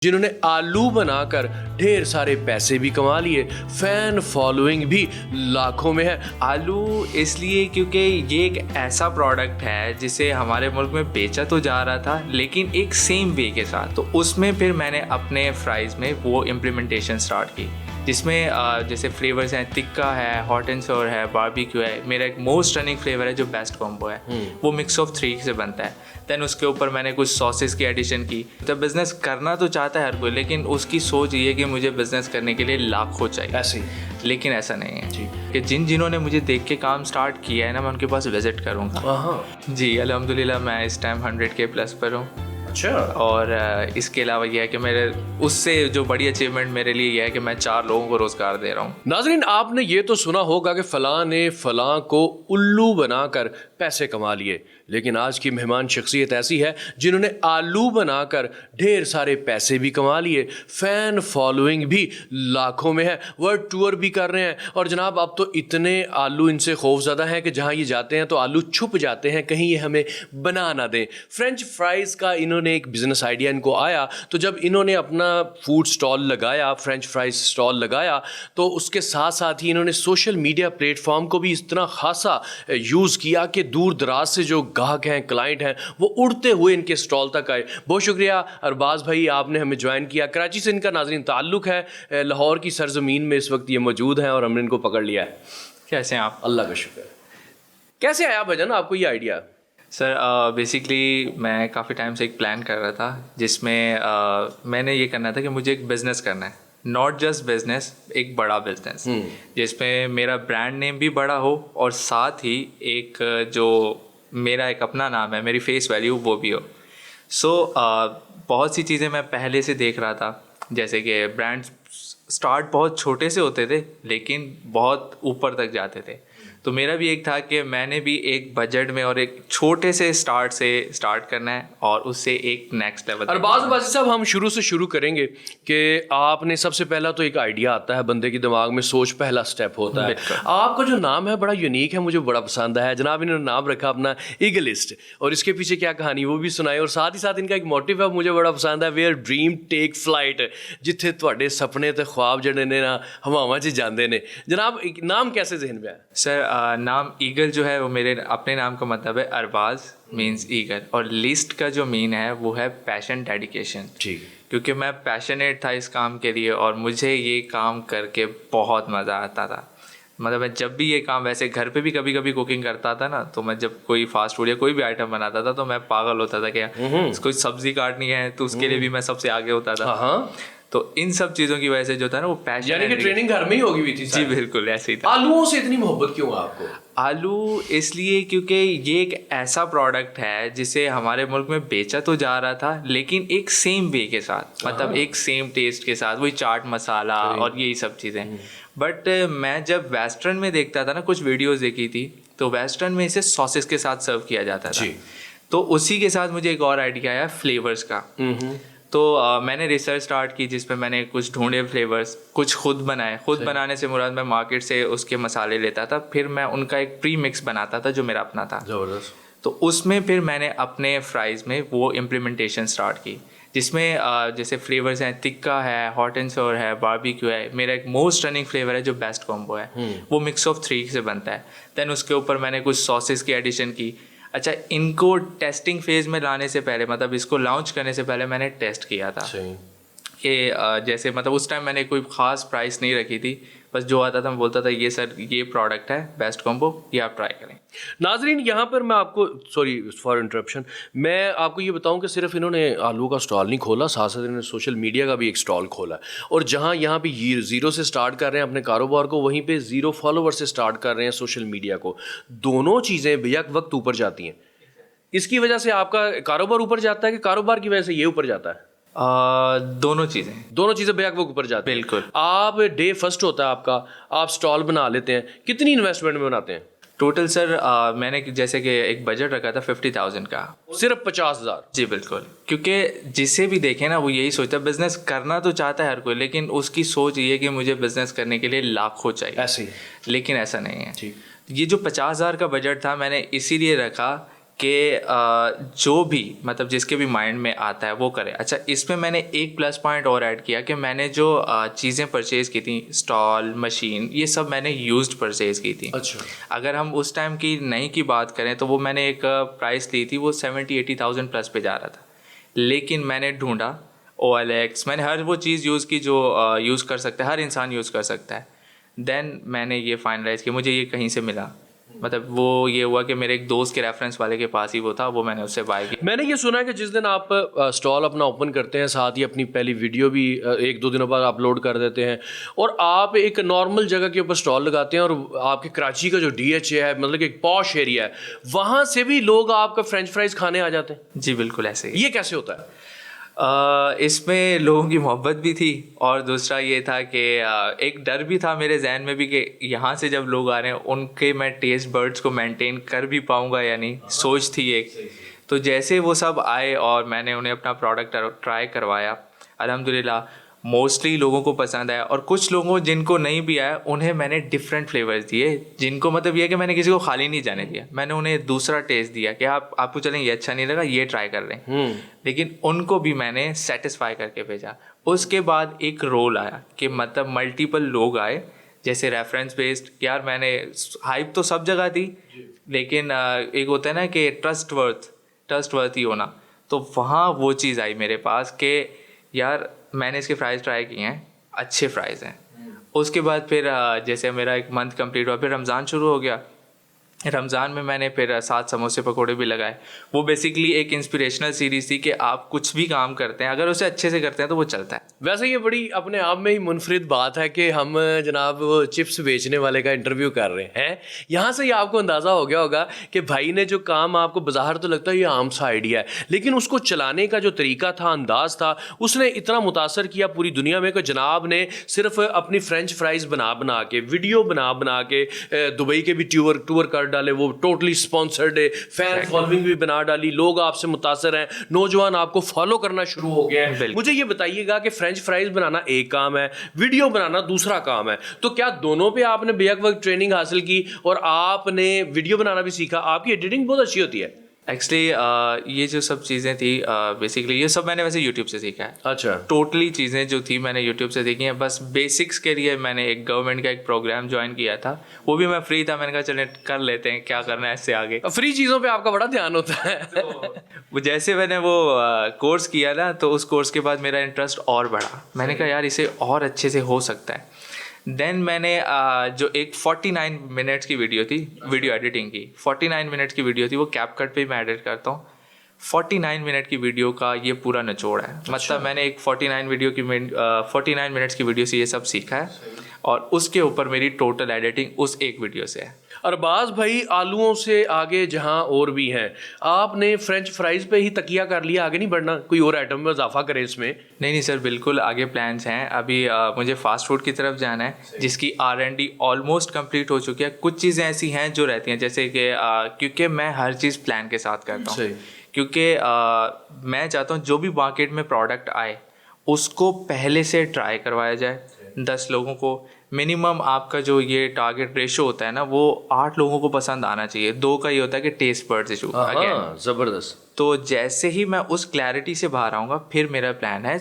जिन्होंने आलू बनाकर ढेर सारे पैसे भी कमा लिए, फैन फॉलोइंग भी लाखों में है। आलू इसलिए क्योंकि ये एक ऐसा प्रोडक्ट है जिसे हमारे मुल्क में बेचा तो जा रहा था लेकिन एक सेम वे के साथ। तो उसमें फिर मैंने अपने फ्राइज़ में वो इम्प्लीमेंटेशन स्टार्ट की, जिसमें जैसे फ्लेवर्स हैं, तिक्का है, हॉट एंड सोर है, बारबेक्यू है। मेरा एक मोस्ट रनिंग फ्लेवर है जो बेस्ट कॉम्बो है, वो मिक्स ऑफ 3 से बनता है। दैन उसके ऊपर मैंने कुछ सॉसेस की एडिशन की। तो बिज़नेस करना तो चाहता है हर कोई, लेकिन उसकी सोच ये है कि मुझे बिज़नेस करने के लिए लाखों चाहिए, ऐसे ही। लेकिन ऐसा नहीं है कि जिन्होंने मुझे देख के काम स्टार्ट किया है ना, मैं उनके पास विज़िट करूँगा। जी अल्हम्दुलिल्लाह मैं इस टाइम 100K प्लस पर हूँ। अच्छा। और इसके अलावा यह है कि मेरे उससे जो बड़ी अचीवमेंट मेरे लिए यह है कि मैं 4 लोगों को रोज़गार दे रहा हूँ। नाज़रीन, आपने ये तो सुना होगा कि फ़लाँ ने फ़लाँ को उल्लू बनाकर पैसे कमा लिए, लेकिन आज की मेहमान शख्सियत ऐसी है जिन्होंने आलू बनाकर ढेर सारे पैसे भी कमा लिए, फ़ैन फॉलोइंग भी लाखों में है, वर्ल्ड टूर भी कर रहे हैं। और जनाब अब तो इतने आलू इनसे खौफज़दा हैं कि जहाँ ये जाते हैं तो आलू छुप जाते हैं, कहीं ये हमें बना ना दें। फ्रेंच फ्राइज़ का इन्होंने एक बिज़नेस आइडिया इनको आया, तो जब इन्होंने अपना फूड स्टॉल लगाया, फ्रेंच फ्राइज़ स्टॉल लगाया, तो उसके साथ साथ ही इन्होंने सोशल मीडिया प्लेटफॉर्म को भी इतना खासा यूज़ किया कि दूर दराज से जो गाहक हैं, क्लाइंट हैं, वो उड़ते हुए इनके स्टॉल तक आए। बहुत शुक्रिया अरबाज भाई, आपने हमें ज्वाइन किया। कराची से इनका नाज़रीन ताल्लुक़ है, लाहौर की सरजमीन में इस वक्त ये मौजूद हैं और हमने इनको पकड़ लिया है। कैसे हैं आप? अल्लाह का शुक्र। कैसे आया भजन आपको ये आइडिया? सर बेसिकली मैं काफ़ी टाइम से एक प्लान कर रहा था जिसमें मैंने ये करना था कि मुझे एक बिज़नेस करना है, नॉट जस्ट बिज़नेस, एक बड़ा बिज़नेस जिसमें मेरा ब्रांड नेम भी बड़ा हो और साथ ही एक जो मेरा एक अपना नाम है, मेरी फेस वैल्यू वो भी हो। सो बहुत सी चीज़ें मैं पहले से देख रहा था, जैसे कि ब्रांड स्टार्ट बहुत छोटे से होते थे लेकिन बहुत ऊपर तक जाते थे। तो मेरा भी एक था कि मैंने भी एक बजट में और एक छोटे से स्टार्ट करना है और उससे एक नेक्स्ट लेवल। अरबाज बाजी साहब, हम शुरू से शुरू करेंगे कि आपने सबसे पहला तो एक आइडिया आता है बंदे के दिमाग में, सोच पहला स्टेप होता है। आपका जो नाम है बड़ा यूनिक है, मुझे बड़ा पसंद है जनाब। इन्होंने नाम रखा अपना ईगलिस्ट, और इसके पीछे क्या कहानी वो भी सुनाए, और साथ ही साथ इनका एक मोटिव है मुझे बड़ा पसंद है, वेयर ड्रीम टेक फ्लाइट, जिथे तुहाडे सपने ते ख्वाब जड़े ने ना हवावां च जांदे ने। जनाब नाम कैसे जहन में आया? सर नाम ईगल जो है वो मेरे अपने नाम का मतलब है, अरबाज मीन्स ईगल, और लिस्ट का जो मीन है वो है पैशन, डेडिकेशन। ठीक। क्योंकि मैं पैशनेट था इस काम के लिए और मुझे ये काम करके बहुत मज़ा आता था। मतलब मैं जब भी ये काम, वैसे घर पे भी कभी कभी कुकिंग करता था ना, तो मैं जब कोई फास्ट फूड या कोई भी आइटम बनाता था तो मैं पागल होता था कि कोई सब्जी काटनी है तो उसके लिए भी मैं सबसे आगे होता था। हाँ। तो इन सब चीज़ों की वजह से जो था ना वो पैशन, यानी कि ट्रेनिंग घर में ही होगी हुई थी। जी बिल्कुल ऐसे ही था। आलूओं से इतनी मोहब्बत क्यों आपको? आलू इसलिए क्योंकि ये एक ऐसा प्रोडक्ट है जिसे हमारे मुल्क में बेचा तो जा रहा था लेकिन एक सेम वे के साथ, मतलब एक सेम टेस्ट के साथ, वही चाट मसाला और यही सब चीज़ें। बट मैं जब वेस्टर्न में देखता था ना, कुछ वीडियोस देखी थी, तो वेस्टर्न में इसे सॉसेस के साथ सर्व किया जाता था। तो उसी के साथ मुझे एक और आइडिया आया फ्लेवर्स का। तो मैंने रिसर्च स्टार्ट की जिस पे मैंने कुछ ढूंढे फ्लेवर्स, कुछ खुद बनाए। खुद बनाने से मुराद मैं मार्केट से उसके मसाले लेता था, फिर मैं उनका एक प्री मिक्स बनाता था जो मेरा अपना था। ज़बरदस्त। तो उसमें फिर मैंने अपने फ्राइज़ में वो इम्प्लीमेंटेशन स्टार्ट की, जिसमें जैसे फ्लेवर्स हैं, तिक्का है, हॉट एंड सोर है, बारबेक्यू है। मेरा एक मोस्ट रनिंग फ्लेवर है जो बेस्ट कॉम्बो है, वो मिक्स ऑफ 3 से बनता है। दैन उसके ऊपर मैंने कुछ सॉसेस की एडिशन की। अच्छा, इनको टेस्टिंग फेज़ में लाने से पहले, मतलब इसको लॉन्च करने से पहले मैंने टेस्ट किया था कि जैसे मतलब उस टाइम मैंने कोई ख़ास प्राइस नहीं रखी थी, बस जो आता था मैं बोलता था ये सर ये प्रोडक्ट है बेस्ट कॉम्बो, ये आप ट्राई करें। नाजरीन, यहाँ पर मैं आपको, सॉरी फॉर इंटरप्शन, मैं आपको ये बताऊं कि सिर्फ इन्होंने आलू का स्टॉल नहीं खोला, साथ साथ इन्होंने सोशल मीडिया का भी एक स्टॉल खोला है। और जहाँ यहाँ पे ज़ीरो से स्टार्ट कर रहे हैं अपने कारोबार को, वहीं पे ज़ीरो फॉलोवर से स्टार्ट कर रहे हैं सोशल मीडिया को। दोनों चीज़ें बेयक वक्त ऊपर जाती हैं। इसकी वजह से आपका कारोबार ऊपर जाता है कि कारोबार की वजह से ये ऊपर जाता है? दोनों चीज़ें बेयक वक्त ऊपर जाती हैं। बिल्कुल। आप डे फर्स्ट होता है आपका, आप स्टॉल बना लेते हैं, कितनी इन्वेस्टमेंट में बनाते हैं? टोटल सर मैंने जैसे कि एक बजट रखा था 50,000 का। सिर्फ 50,000? जी बिल्कुल। क्योंकि जिसे भी देखे ना वो यही सोचता है, बिजनेस करना तो चाहता है हर कोई, लेकिन उसकी सोच ये है कि मुझे बिजनेस करने के लिए लाखों चाहिए। ऐसे ही। लेकिन ऐसा नहीं है। ये जो 50,000 का बजट था मैंने इसीलिए रखा कि जो भी मतलब जिसके भी माइंड में आता है वो करे। अच्छा, इसमें मैंने एक प्लस पॉइंट और ऐड किया कि मैंने जो चीज़ें परचेज़ की थी, स्टॉल, मशीन, ये सब मैंने यूज्ड परचेज़ की थी। अच्छा। अगर हम उस टाइम की नई की बात करें तो वो मैंने एक प्राइस ली थी, वो 70-80,000 प्लस पे जा रहा था। लेकिन मैंने ढूंढा OLX, मैंने हर वो चीज़ यूज़ की जो यूज़ कर सकता है, हर इंसान यूज़ कर सकता है। देन मैंने ये फाइनलाइज़ किया, मुझे ये कहीं से मिला, मतलब वो ये हुआ कि मेरे एक दोस्त के रेफरेंस वाले के पास ही वो था, वो मैंने उससे बाय किया। मैंने ये सुना है कि जिस दिन आप स्टॉल अपना ओपन करते हैं, साथ ही अपनी पहली वीडियो भी 1-2 दिनों बाद अपलोड कर देते हैं, और आप एक नॉर्मल जगह के ऊपर स्टॉल लगाते हैं, और आपके कराची का जो DHA है, मतलब कि एक पॉश एरिया है, वहाँ से भी लोग आपका फ्रेंच फ्राइज खाने आ जाते हैं। जी बिल्कुल ऐसे ही। ये कैसे होता है? इसमें लोगों की मोहब्बत भी थी, और दूसरा ये था कि एक डर भी था मेरे जहन में भी कि यहाँ से जब लोग आ रहे हैं उनके मैं टेस्ट बर्ड्स को मेंटेन कर भी पाऊँगा या नहीं, सोच थी एक। तो जैसे वो सब आए और मैंने उन्हें अपना प्रोडक्ट ट्राई करवाया, अल्हम्दुलिल्लाह मोस्टली लोगों को पसंद आया, और कुछ लोगों जिनको नहीं भी आया उन्हें मैंने डिफरेंट फ्लेवर्स दिए, जिनको मतलब ये कि मैंने किसी को खाली नहीं जाने दिया, मैंने उन्हें दूसरा टेस्ट दिया कि आपको चलें ये अच्छा नहीं लगा, ये ट्राई कर रहे हैं। लेकिन उनको भी मैंने सेटिस्फाई करके भेजा। उसके बाद एक रोल आया कि मतलब मल्टीपल लोग आए, जैसे रेफरेंस बेस्ड, यार मैंने हाइप तो सब जगह थी, लेकिन एक होता है ना कि ट्रस्टवर्थी होना, तो वहाँ वो चीज़ आई मेरे पास कि यार मैंने इसके फ्राइज़ ट्राई किए हैं, अच्छे फ्राइज़ हैं। उसके बाद फिर जैसे मेरा एक मंथ कंप्लीट हुआ, फिर रमज़ान शुरू हो गया। रमज़ान में मैंने फिर 7 समोसे पकोड़े भी लगाए। वो बेसिकली एक इंस्पिरेशनल सीरीज़ थी कि आप कुछ भी काम करते हैं, अगर उसे अच्छे से करते हैं तो वो चलता है। वैसे ये बड़ी अपने आप में ही मुनफरिद बात है कि हम जनाब वो चिप्स बेचने वाले का इंटरव्यू कर रहे हैं। यहाँ से ही आपको अंदाज़ा हो गया होगा कि भाई ने जो काम, आपको बाज़ार तो लगता है ये आम सा आइडिया है, लेकिन उसको चलाने का जो तरीका था, अंदाज़ था, उसने इतना मुतासर किया पूरी दुनिया में कि जनाब ने सिर्फ अपनी फ्रेंच फ्राइज़ बना के, वीडियो बना के दुबई के भी टूर कर डाले, वो टोटली स्पॉन्सर्ड है, फैन फॉलोइंग भी बना डाली, लोग आपसे मुतासर हैं, नौजवान आपको फॉलो करना शुरू हो गए हैं। मुझे ये बताइएगा कि फ्रेंच फ्राइज बनाना एक काम है, वीडियो बनाना दूसरा काम है, तो क्या दोनों पे आपने बेहद वक्त ट्रेनिंग हासिल की और आपने वीडियो बनाना भी सीखा? आपकी एडिटिंग बहुत अच्छी होती है। एक्चुअली ये जो सब चीज़ें थी बेसिकली ये सब मैंने वैसे यूट्यूब से सीखा है। अच्छा। टोटली चीज़ें जो थी मैंने यूट्यूब से सीखी हैं। बस बेसिक्स के लिए मैंने एक गवर्नमेंट का एक प्रोग्राम ज्वाइन किया था, वो भी मैं फ्री था, मैंने कहा चले कर लेते हैं, क्या करना है इससे आगे। फ्री चीज़ों पे आपका बड़ा ध्यान होता है। वो जैसे मैंने वो कोर्स किया ना, तो उस कोर्स के बाद मेरा इंटरेस्ट और बढ़ा। मैंने कहा यार इसे और अच्छे से हो सकता है। देन मैंने जो एक 49 मिनट्स की वीडियो थी, वीडियो एडिटिंग की 49 मिनट की वीडियो थी, वो कैपकट पे मैं एडिट करता हूँ। 49 मिनट की वीडियो का ये पूरा निचोड़ है। मतलब मैंने एक 49 मिनट्स की वीडियो से ये सब सीखा है, और उसके ऊपर मेरी टोटल एडिटिंग उस एक वीडियो से है। अरबाज भाई, आलूओं से आगे जहां और भी हैं, आपने फ्रेंच फ्राइज पे ही तकिया कर लिया, आगे नहीं बढ़ना, कोई और आइटम में इजाफा करें इसमें? नहीं सर, बिल्कुल आगे प्लान्स हैं। अभी मुझे फास्ट फूड की तरफ जाना है, जिसकी R&D ऑलमोस्ट कंप्लीट हो चुकी है। कुछ चीज़ें ऐसी हैं जो रहती हैं, जैसे कि क्योंकि मैं हर चीज़ प्लान के साथ करता हूँ, क्योंकि मैं चाहता हूँ जो भी मार्केट में प्रोडक्ट आए उसको पहले से ट्राई करवाया जाए। 10 लोगों को मिनिमम, आपका जो ये टारगेट रेशो होता है ना, वो 8 लोगों को पसंद आना चाहिए। 2 का ये होता है कि टेस्ट बर्ड्स इशू। ज़बरदस्त। तो जैसे ही मैं उस क्लैरिटी से बाहर आऊँगा, फिर मेरा प्लान है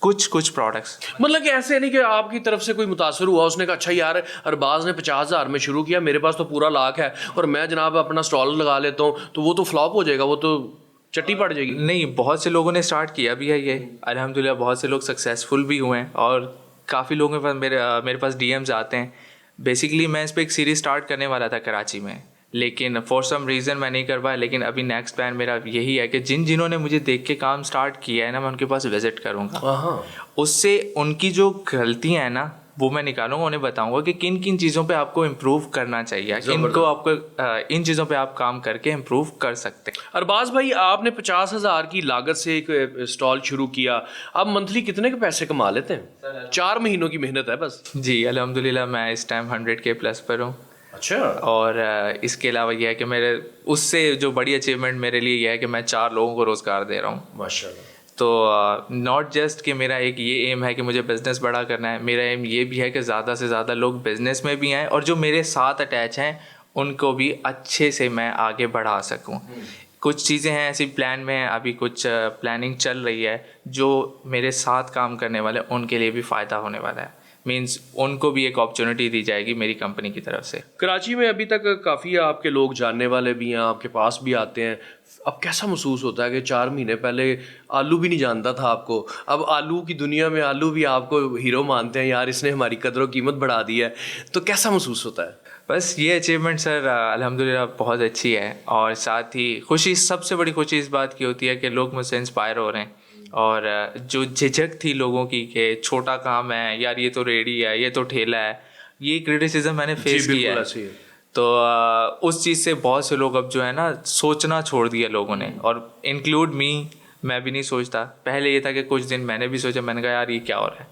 कुछ प्रोडक्ट्स। मतलब कि ऐसे नहीं कि आपकी तरफ से कोई मुतासर हुआ, उसने कहा अच्छा यार अरबाज ने 50,000 में शुरू किया, मेरे पास तो पूरा लाख है और मैं जनाब अपना स्टॉल लगा लेता हूँ, तो वो तो फ्लॉप हो जाएगा, वो तो चट्टी पड़ जाएगी। नहीं, बहुत से लोगों ने स्टार्ट किया भी है ये, अल्हम्दुलिल्लाह बहुत से लोग सक्सेसफुल भी हुए हैं, और काफ़ी लोगों के पास मेरे पास DMs आते हैं। बेसिकली मैं इस पर एक सीरीज़ स्टार्ट करने वाला था कराची में, लेकिन फॉर सम रीज़न मैं नहीं कर पाया। लेकिन अभी नेक्स्ट प्लान मेरा यही है कि जिन्होंने मुझे देख के काम स्टार्ट किया है ना, मैं उनके पास विजिट करूँगा, उससे उनकी जो गलतियाँ हैं ना वो मैं निकालूंगा, उन्हें बताऊंगा कि किन किन चीज़ों पे आपको इम्प्रूव करना चाहिए, इनको आपको इन चीज़ों पे आप काम करके इम्प्रूव कर सकते हैं। अरबाज भाई, आपने 50,000 की लागत से एक स्टॉल शुरू किया, आप मंथली कितने के पैसे कमा लेते हैं? 4 महीनों की मेहनत है बस। जी अल्हम्दुलिल्लाह, मैं इस टाइम 100K प्लस पर हूँ। अच्छा। और इसके अलावा यह है कि मेरे उससे जो बड़ी अचीवमेंट मेरे लिए यह है कि मैं 4 लोगों को रोज़गार दे रहा हूँ, माशाल्लाह। तो नॉट जस्ट कि मेरा एक ये एम है कि मुझे बिज़नेस बड़ा करना है, मेरा एम ये भी है कि ज़्यादा से ज़्यादा लोग बिज़नेस में भी आएँ, और जो मेरे साथ अटैच हैं उनको भी अच्छे से मैं आगे बढ़ा सकूँ। कुछ चीज़ें हैं ऐसी प्लान में हैं, अभी कुछ प्लानिंग चल रही है जो मेरे साथ काम करने वाले उनके लिए भी फ़ायदा होने वाला है। मीन्स उनको भी एक अपॉर्चुनिटी दी जाएगी मेरी कंपनी की तरफ से। कराची में अभी तक काफ़ी आपके लोग जानने वाले भी हैं, आपके पास भी आते हैं। अब कैसा महसूस होता है कि 4 महीने पहले आलू भी नहीं जानता था आपको, अब आलू की दुनिया में आलू भी आपको हीरो मानते हैं, यार इसने हमारी कदर व कीमत बढ़ा दी है, तो कैसा महसूस होता है? बस ये अचीवमेंट सर अल्हम्दुलिल्लाह बहुत अच्छी है, और साथ ही खुशी, सबसे बड़ी खुशी इस बात की होती है कि लोग मुझसे इंस्पायर हो रहे हैं। और जो झिझक थी लोगों की कि छोटा काम है यार, ये तो रेडी है, ये तो ठेला है, ये क्रिटिसिज्म मैंने फेस किया है। तो उस चीज़ से बहुत से लोग अब जो है ना सोचना छोड़ दिया लोगों ने, और इंक्लूड मी, मैं भी नहीं सोचता। पहले ये था कि कुछ दिन मैंने भी सोचा, मैंने कहा यार ये क्या हो रहा है,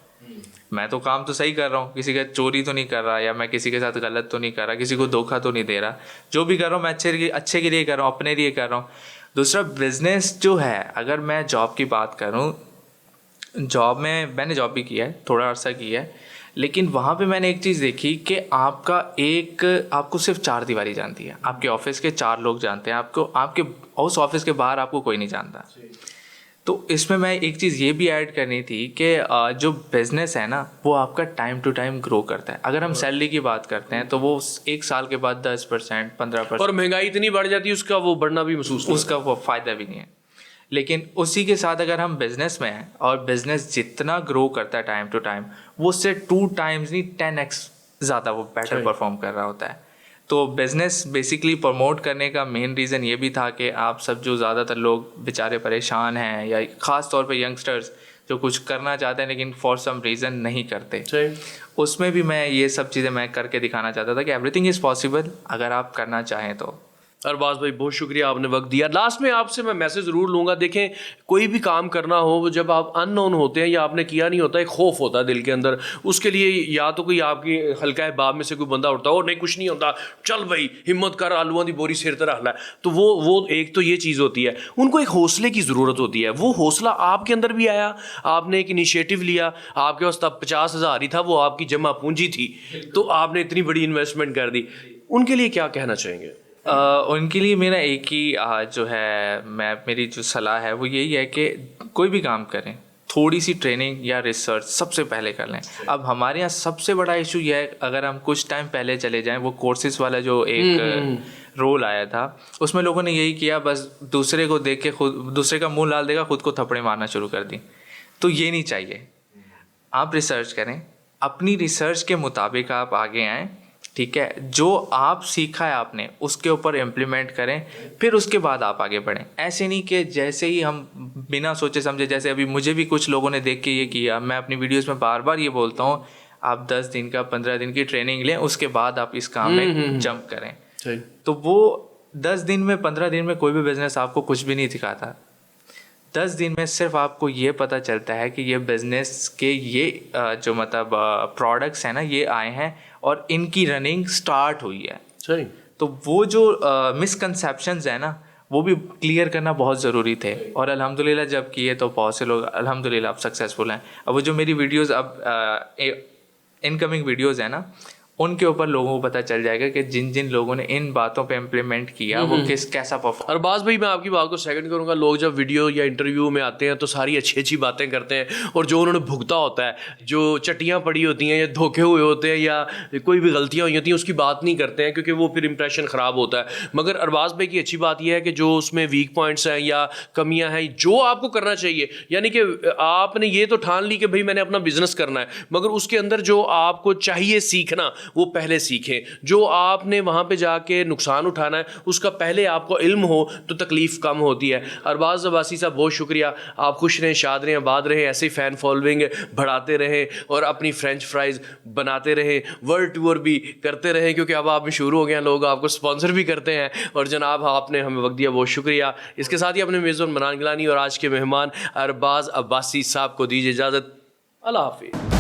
मैं तो काम तो सही कर रहा हूँ, किसी का चोरी तो नहीं कर रहा, या मैं किसी के साथ गलत तो नहीं कर रहा, किसी को धोखा तो नहीं दे रहा, जो भी कर रहा हूँ मैं अच्छे के लिए कर रहा हूँ, अपने लिए कर रहा हूँ। दूसरा, बिजनेस जो है, अगर मैं जॉब की बात करूँ, जॉब में मैंने जॉब भी किया है, थोड़ा अर्सा किया है, लेकिन वहाँ पे मैंने एक चीज़ देखी कि आपको सिर्फ 4 दीवारी जानती है, आपके ऑफिस के 4 लोग जानते हैं आपको, आपके उस ऑफिस के बाहर आपको कोई नहीं जानता। तो इसमें मैं एक चीज़ ये भी ऐड करनी थी कि जो बिज़नेस है ना वो आपका टाइम टू टाइम ग्रो करता है। अगर हम सैलरी की बात करते हैं तो वो 1 साल के बाद 10%, 15%, और महंगाई इतनी बढ़ जाती है, उसका वो बढ़ना भी महसूस, उसका वो फ़ायदा भी नहीं है। लेकिन उसी के साथ अगर हम बिज़नेस में हैं, और बिज़नेस जितना ग्रो करता है टाइम टू टाइम, वो उससे 2 टाइम्स नहीं 10x ज़्यादा वो बेटर परफॉर्म कर रहा होता है। तो बिज़नेस बेसिकली प्रमोट करने का मेन रीज़न ये भी था कि आप सब जो ज़्यादातर लोग बेचारे परेशान हैं, या ख़ास तौर पे यंगस्टर्स जो कुछ करना चाहते हैं लेकिन फॉर सम रीज़न नहीं करते, उसमें भी मैं ये सब चीज़ें मैं करके दिखाना चाहता था कि एवरीथिंग इज़ पॉसिबल अगर आप करना चाहें तो। अरबाज भाई बहुत शुक्रिया, आपने वक्त दिया। लास्ट में आपसे मैं मैसेज ज़रूर लूँगा, देखें कोई भी काम करना हो, जब आप अननोन होते हैं या आपने किया नहीं होता, एक खौफ होता है दिल के अंदर, उसके लिए या तो कोई आपकी हल्का है बाब में से कोई बंदा उठता हो, नहीं कुछ नहीं होता, चल भाई हिम्मत कर, आलूओं की बोरी सिर तरह हला, तो वो एक तो ये चीज़ होती है। उनको एक हौसले की ज़रूरत होती है, वो हौसला आपके अंदर भी आया, आपने एक इनिशिएटिव लिया, आपके पास तब 50,000 ही था, वो आपकी जमा पूंजी थी, तो आपने इतनी बड़ी इन्वेस्टमेंट कर दी। उनके लिए क्या कहना चाहेंगे? उनके लिए मेरा एक ही जो है मेरी जो सलाह है वो यही है कि कोई भी काम करें, थोड़ी सी ट्रेनिंग या रिसर्च सबसे पहले कर लें। अब हमारे यहाँ सबसे बड़ा इशू यह है, अगर हम कुछ टाइम पहले चले जाएं, वो कोर्सेज वाला जो एक रोल आया था, उसमें लोगों ने यही किया, बस दूसरे को देख के खुद दूसरे का मुंह लाल देगा, खुद को थप्पड़े मारना शुरू कर दी। तो ये नहीं चाहिए। आप रिसर्च करें, अपनी रिसर्च के मुताबिक आप आगे आएँ, ठीक है, जो आप सीखा है आपने उसके ऊपर इम्प्लीमेंट करें, फिर उसके बाद आप आगे बढ़ें। ऐसे नहीं कि जैसे ही हम बिना सोचे समझे, जैसे अभी मुझे भी कुछ लोगों ने देख के ये किया, मैं अपनी वीडियोस में बार बार ये बोलता हूँ, आप 10 दिन का 15 दिन की ट्रेनिंग लें, उसके बाद आप इस काम में जंप करें। तो वो 10 दिन में 15 दिन में कोई भी बिजनेस आपको कुछ भी नहीं सिखाता। 10 दिन में सिर्फ आपको ये पता चलता है कि ये बिज़नेस के ये जो मतलब प्रोडक्ट्स हैं ना, ये आए हैं और इनकी रनिंग स्टार्ट हुई है। सही। तो वो जो मिसकंसेप्शंस है ना, वो भी क्लियर करना बहुत ज़रूरी थे, और अल्हम्दुलिल्लाह जब किए तो बहुत से लोग अल्हम्दुलिल्लाह अब सक्सेसफुल हैं। अब वो जो मेरी वीडियोस अब इनकमिंग वीडियोस है ना, उनके ऊपर लोगों को पता चल जाएगा कि जिन जिन लोगों ने इन बातों पे इम्प्लीमेंट किया वो कैसा परफॉर्म। अरबाज भाई, मैं आपकी बात को सेकंड करूंगा, लोग जब वीडियो या इंटरव्यू में आते हैं तो सारी अच्छी अच्छी बातें करते हैं, और जो उन्होंने भुगता होता है, जो चटियाँ पड़ी होती हैं या धोखे हुए होते हैं या कोई भी गलतियाँ हुई होती हैं, उसकी बात नहीं करते हैं, क्योंकि वो फिर इंप्रेशन ख़राब होता है। मगर अरबाज भाई की अच्छी बात यह है कि जो उसमें वीक पॉइंट्स हैं या कमियाँ हैं, जो आपको करना चाहिए, यानी कि आपने ये तो ठान ली कि भाई मैंने अपना बिजनेस करना है, मगर उसके अंदर जो आपको चाहिए सीखना, वो पहले सीखें। जो आपने वहाँ पे जाके नुकसान उठाना है, उसका पहले आपको इल्म हो तो तकलीफ़ कम होती है। अरबाज अब्बासी साहब बहुत शुक्रिया, आप खुश रहें, शाद रहें, आबाद रहें, ऐसे ही फ़ैन फॉलोइंग बढ़ाते रहें और अपनी फ्रेंच फ्राइज़ बनाते रहें, वर्ल्ड टूर भी करते रहें, क्योंकि अब आप मशहूर हो गए हैं, लोग आपको स्पॉन्सर भी करते हैं। और जनाब आपने हमें वक्त दिया, बहुत शुक्रिया। इसके साथ ही अपने मेज़बान मनान गिलानी और आज के मेहमान अरबाज अब्बासी साहब को दीजिए इजाज़त। अल्लाह हाफिज़।